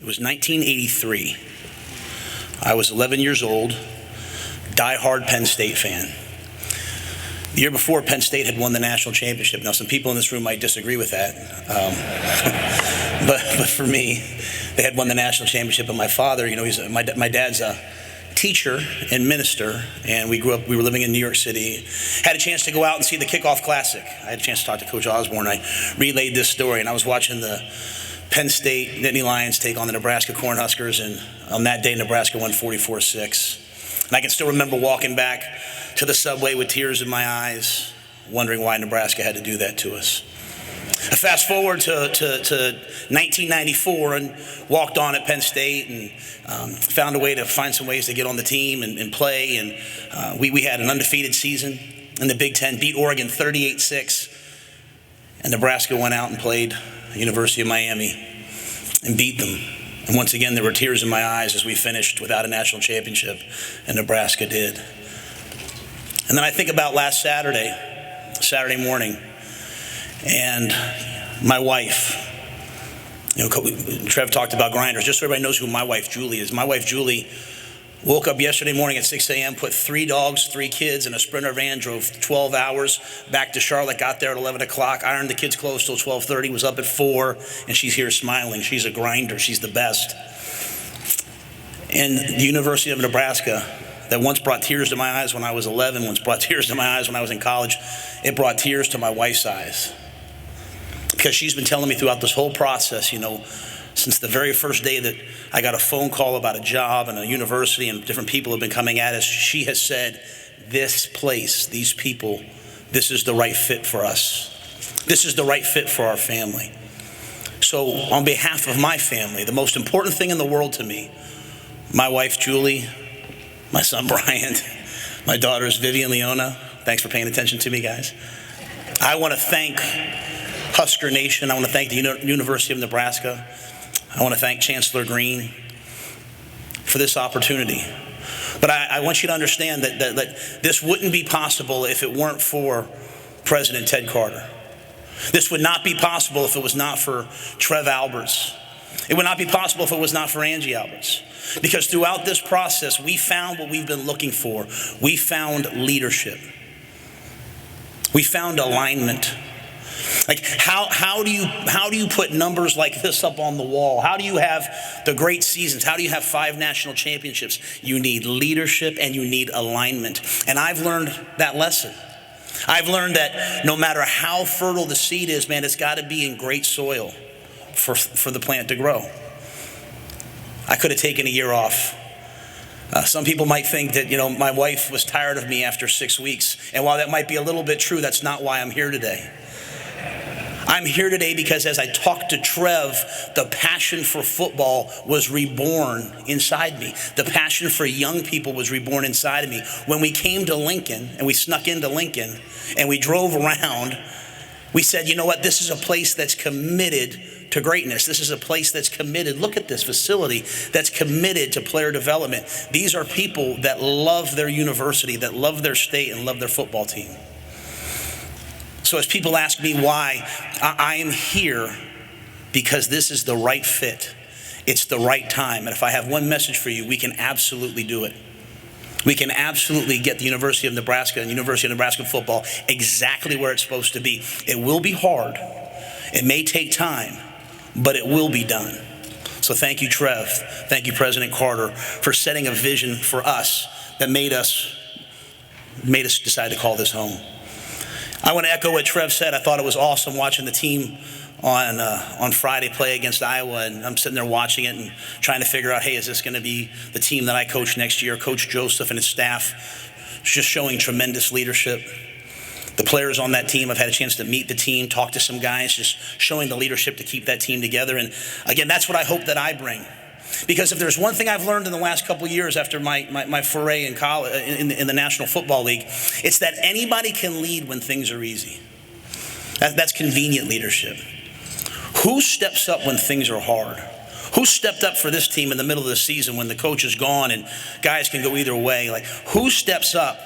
It was 1983. I was 11 years old, diehard Penn State fan. The year before, Penn State had won the national championship. Now, some people in this room might disagree with that. But for me, they had won the national championship. And my father, my dad's a teacher and minister, and we were living in New York City. Had a chance to go out and see the kickoff classic. I had a chance to talk to Coach Osborne. I relayed this story, and I was watching the Penn State Nittany Lions take on the Nebraska Cornhuskers, and on that day, Nebraska won 44-6. And I can still remember walking back to the subway with tears in my eyes, wondering why Nebraska had to do that to us. I fast forward to 1994 and walked on at Penn State and found a way to find some ways to get on the team and play. And we had an undefeated season in the Big Ten, beat Oregon 38-6. And Nebraska went out and played the University of Miami and beat them. And once again, there were tears in my eyes as we finished without a national championship, and Nebraska did. And then I think about last Saturday morning, and my wife, Trev talked about grinders. Just so everybody knows who my wife, Julie, is. My wife, Julie, woke up yesterday morning at 6 a.m., put 3 dogs, 3 kids in a Sprinter van, drove 12 hours back to Charlotte, got there at 11 o'clock, ironed the kids' clothes till 12:30, was up at 4, and she's here smiling. She's a grinder. She's the best. And the University of Nebraska, that once brought tears to my eyes when I was 11, once brought tears to my eyes when I was in college, it brought tears to my wife's eyes. Because she's been telling me throughout this whole process, since the very first day that I got a phone call about a job and a university and different people have been coming at us, she has said, this place, these people, this is the right fit for us. This is the right fit for our family. So on behalf of my family, the most important thing in the world to me, my wife, Julie, my son, Brian, my daughters, Vivian, Leona, thanks for paying attention to me, guys. I want to thank Husker Nation. I want to thank the University of Nebraska. I want to thank Chancellor Green for this opportunity. But I want you to understand that this wouldn't be possible if it weren't for President Ted Carter. This would not be possible if it was not for Trev Alberts. It would not be possible if it was not for Angie Alberts. Because throughout this process, we found what we've been looking for. We found leadership. We found alignment. Like how do you put numbers like this up on the wall? How do you have the great seasons? How do you have 5 national championships? You need leadership and you need alignment. And I've learned that lesson. I've learned that no matter how fertile the seed is, man, it's got to be in great soil for the plant to grow. I could have taken a year off. Some people might think that, my wife was tired of me after 6 weeks. And while that might be a little bit true, that's not why I'm here today. I'm here today because as I talked to Trev, the passion for football was reborn inside me. The passion for young people was reborn inside of me. When we came to Lincoln, and we snuck into Lincoln, and we drove around, we said, you know what, this is a place that's committed to greatness. This is a place that's committed. Look at this facility that's committed to player development. These are people that love their university, that love their state, and love their football team. So as people ask me why, I am here because this is the right fit. It's the right time. And if I have one message for you, we can absolutely do it. We can absolutely get the University of Nebraska and University of Nebraska football exactly where it's supposed to be. It will be hard. It may take time, but it will be done. So thank you, Trev. Thank you, President Carter, for setting a vision for us that made us decide to call this home. I want to echo what Trev said. I thought it was awesome watching the team on Friday play against Iowa, and I'm sitting there watching it and trying to figure out, hey, is this going to be the team that I coach next year? Coach Joseph and his staff just showing tremendous leadership. The players on that team, I've had a chance to meet the team, talk to some guys, just showing the leadership to keep that team together. And again, that's what I hope that I bring. Because if there's one thing I've learned in the last couple of years after my foray in college, in the National Football League, it's that anybody can lead when things are easy. That's convenient leadership. Who steps up when things are hard? Who stepped up for this team in the middle of the season when the coach is gone and guys can go either way? Like, who steps up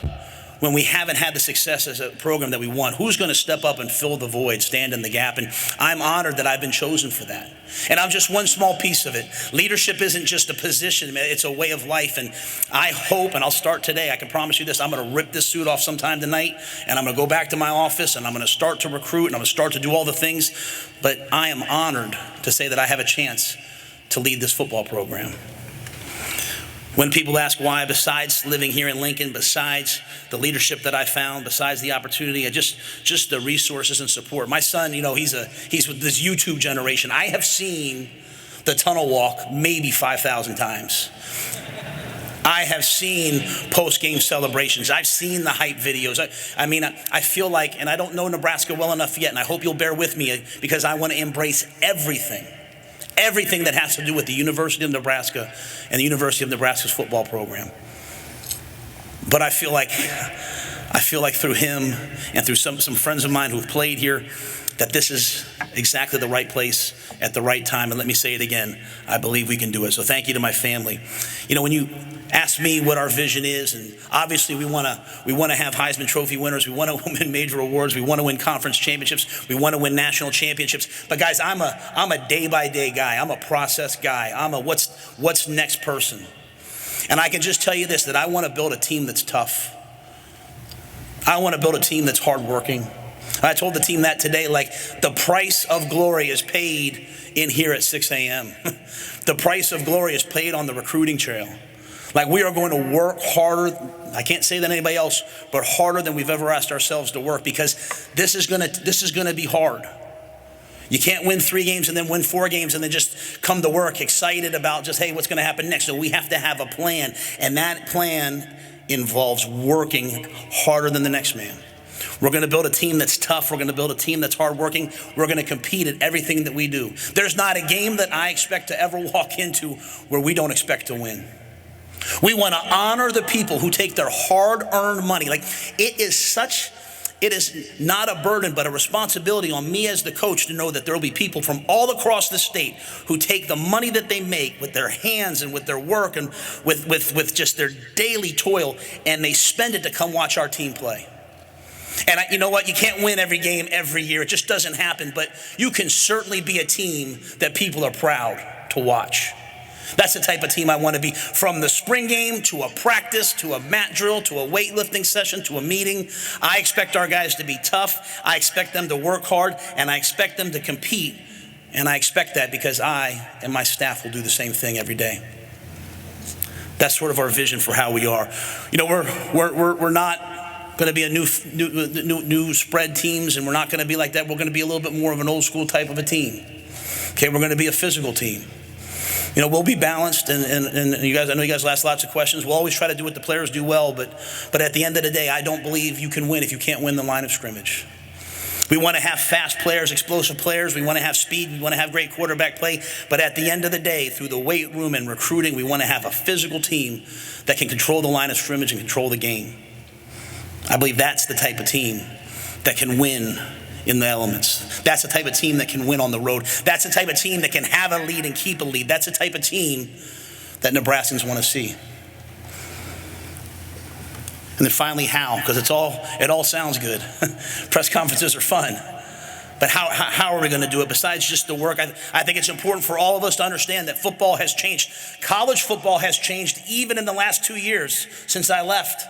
when we haven't had the success as a program that we want? Who's going to step up and fill the void, stand in the gap? And I'm honored that I've been chosen for that. And I'm just one small piece of it. Leadership isn't just a position, it's a way of life. And I hope, and I'll start today, I can promise you this, I'm going to rip this suit off sometime tonight, and I'm going to go back to my office, and I'm going to start to recruit, and I'm going to start to do all the things. But I am honored to say that I have a chance to lead this football program. When people ask why, besides living here in Lincoln, besides the leadership that I found, besides the opportunity, just the resources and support. My son, he's with this YouTube generation. I have seen the tunnel walk maybe 5,000 times. I have seen post-game celebrations. I've seen the hype videos. I feel like, and I don't know Nebraska well enough yet, and I hope you'll bear with me because I want to embrace everything that has to do with the University of Nebraska and the University of Nebraska's football program. But I feel like through him and through some friends of mine who've played here, that this is exactly the right place at the right time. And let me say it again, I believe we can do it. So thank you to my family. When you ask me what our vision is, and obviously we want to have Heisman Trophy winners, we want to win major awards, we want to win conference championships, we want to win national championships. But guys, I'm a day-by-day guy. I'm a process guy. I'm a what's next person. And I can just tell you this, that I want to build a team that's tough. I want to build a team that's hardworking. I told the team that today, like, the price of glory is paid in here at 6 a.m. The price of glory is paid on the recruiting trail. Like, we are going to work harder, I can't say than anybody else, but harder than we've ever asked ourselves to work, because this is gonna be hard. You can't win 3 games and then win 4 games and then just come to work excited about just, hey, what's gonna happen next? So we have to have a plan, and that plan involves working harder than the next man. We're going to build a team that's tough. We're going to build a team that's hardworking. We're going to compete at everything that we do. There's not a game that I expect to ever walk into where we don't expect to win. We want to honor the people who take their hard-earned money. Like, it is not a burden, but a responsibility on me as the coach to know that there will be people from all across the state who take the money that they make with their hands and with their work and with just their daily toil, and they spend it to come watch our team play. And you know what? You can't win every game every year. It just doesn't happen. But you can certainly be a team that people are proud to watch. That's the type of team I want to be. From the spring game to a practice to a mat drill to a weightlifting session to a meeting, I expect our guys to be tough. I expect them to work hard, and I expect them to compete. And I expect that because I and my staff will do the same thing every day. That's sort of our vision for how we are. We're not going to be a new spread teams, and we're not going to be like that. We're going to be a little bit more of an old school type of a team. Okay, we're going to be a physical team. We'll be balanced, and you guys, I know you guys ask lots of questions. We'll always try to do what the players do well, but at the end of the day, I don't believe you can win if you can't win the line of scrimmage. We want to have fast players, explosive players. We want to have speed. We want to have great quarterback play. But at the end of the day, through the weight room and recruiting, we want to have a physical team that can control the line of scrimmage and control the game. I believe that's the type of team that can win in the elements. That's the type of team that can win on the road. That's the type of team that can have a lead and keep a lead. That's the type of team that Nebraskans want to see. And then finally, how? Because it all sounds good. Press conferences are fun. But how are we going to do it besides just the work? I think it's important for all of us to understand that football has changed. College football has changed even in the last 2 years since I left.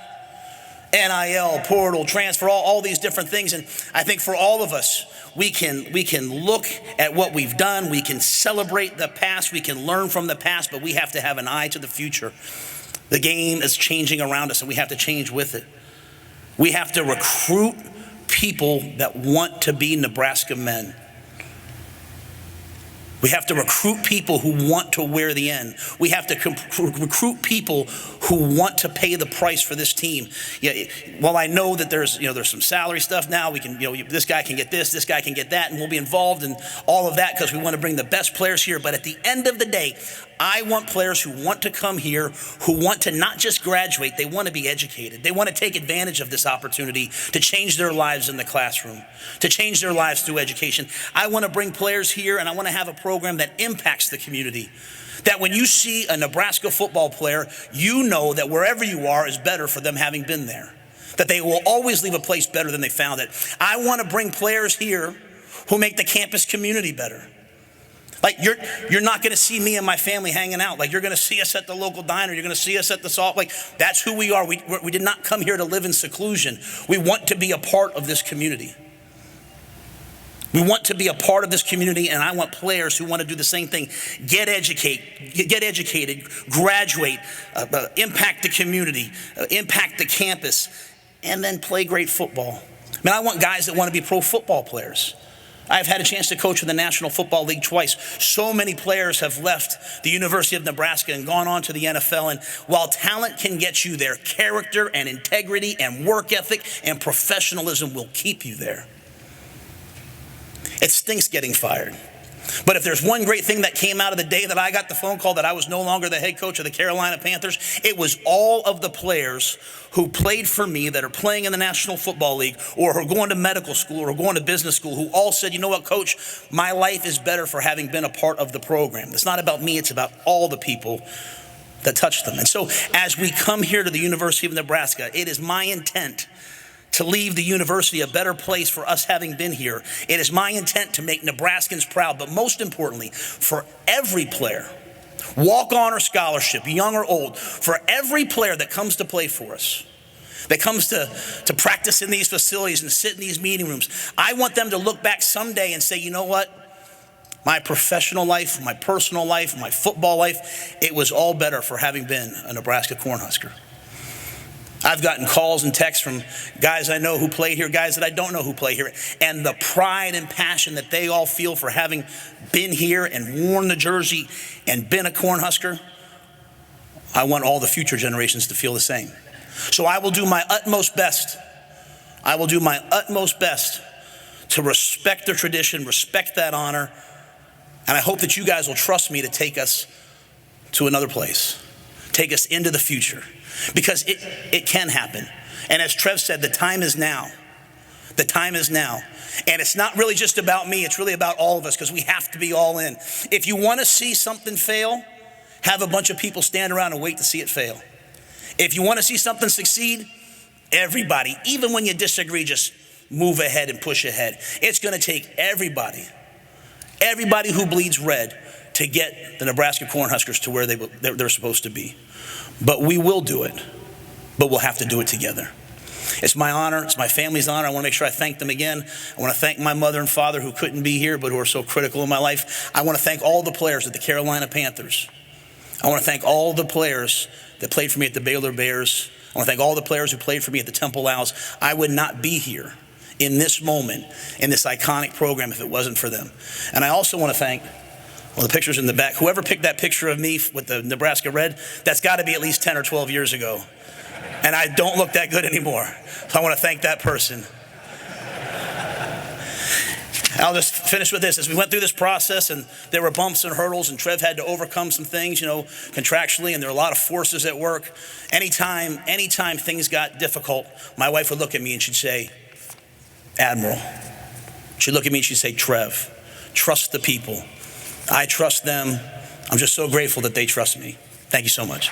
NIL, portal, transfer, all these different things. And I think for all of us, we can look at what we've done. We can celebrate the past. We can learn from the past, but we have to have an eye to the future. The game is changing around us, and we have to change with it. We have to recruit people that want to be Nebraska men. We have to recruit people who want to wear the N. We have to recruit people who want to pay the price for this team. Yeah, while I know that there's some salary stuff now, we can this guy can get this guy can get that, and we'll be involved in all of that because we want to bring the best players here. But at the end of the day, I want players who want to come here, who want to not just graduate, they want to be educated. They want to take advantage of this opportunity to change their lives in the classroom, to change their lives through education. I want to bring players here, and I want to have a program that impacts the community. That when you see a Nebraska football player, you know that wherever you are is better for them having been there. that they will always leave a place better than they found it. I want to bring players here who make the campus community better. Like you're not going to see me and my family hanging out. Like you're going to see us at the local diner. You're going to see us at the Salt Lake. That's who we are. We did not come here to live in seclusion. We want to be a part of this community. We want to be a part of this community, and I want players who want to do the same thing. Get educated, graduate, impact the community, impact the campus, and then play great football. Man, I want guys that want to be pro football players. I've had a chance to coach in the National Football League twice. So many players have left the University of Nebraska and gone on to the NFL. And while talent can get you there, character and integrity and work ethic and professionalism will keep you there. It stinks getting fired. But if there's one great thing that came out of the day that I got the phone call that I was no longer the head coach of the Carolina Panthers, it was all of the players who played for me that are playing in the National Football League or who are going to medical school or going to business school who all said, you know what, Coach, my life is better for having been a part of the program. It's not about me, it's about all the people that touched them. And so as we come here to the University of Nebraska, it is my intent to leave the university a better place for us having been here. It is my intent to make Nebraskans proud, but most importantly, for every player, walk-on or scholarship, young or old, for every player that comes to play for us, that comes to practice in these facilities and sit in these meeting rooms, I want them to look back someday and say, you know what? My professional life, my personal life, my football life, it was all better for having been a Nebraska Cornhusker. I've gotten calls and texts from guys I know who play here, guys that I don't know who play here, and the pride and passion that they all feel for having been here and worn the jersey and been a Cornhusker, I want all the future generations to feel the same. So I will do my utmost best. I will do my utmost best to respect their tradition, respect that honor, and I hope that you guys will trust me to take us to another place, take us into the future. Because it can happen. And as Trev said, the time is now. The time is now. And it's not really just about me, it's really about all of us because we have to be all in. If you want to see something fail, have a bunch of people stand around and wait to see it fail. If you want to see something succeed, everybody, even when you disagree, just move ahead and push ahead. It's going to take everybody who bleeds red to get the Nebraska Cornhuskers to where they're supposed to be. But we will do it, but we'll have to do it together. It's my honor, it's my family's honor. I want to make sure I thank them again. I want to thank my mother and father who couldn't be here, but who are so critical in my life. I want to thank all the players at the Carolina Panthers. I want to thank all the players that played for me at the Baylor Bears. I want to thank all the players who played for me at the Temple Owls. I would not be here in this moment, in this iconic program, if it wasn't for them. And I also want to thank, well, the picture's in the back. Whoever picked that picture of me with the Nebraska red, that's got to be at least 10 or 12 years ago. And I don't look that good anymore. So I want to thank that person. I'll just finish with this. As we went through this process and there were bumps and hurdles and Trev had to overcome some things, contractually, and there were a lot of forces at work. Anytime things got difficult, my wife would look at me and she'd say, Admiral. She'd look at me and she'd say, Trev, trust the people. I trust them. I'm just so grateful that they trust me. Thank you so much.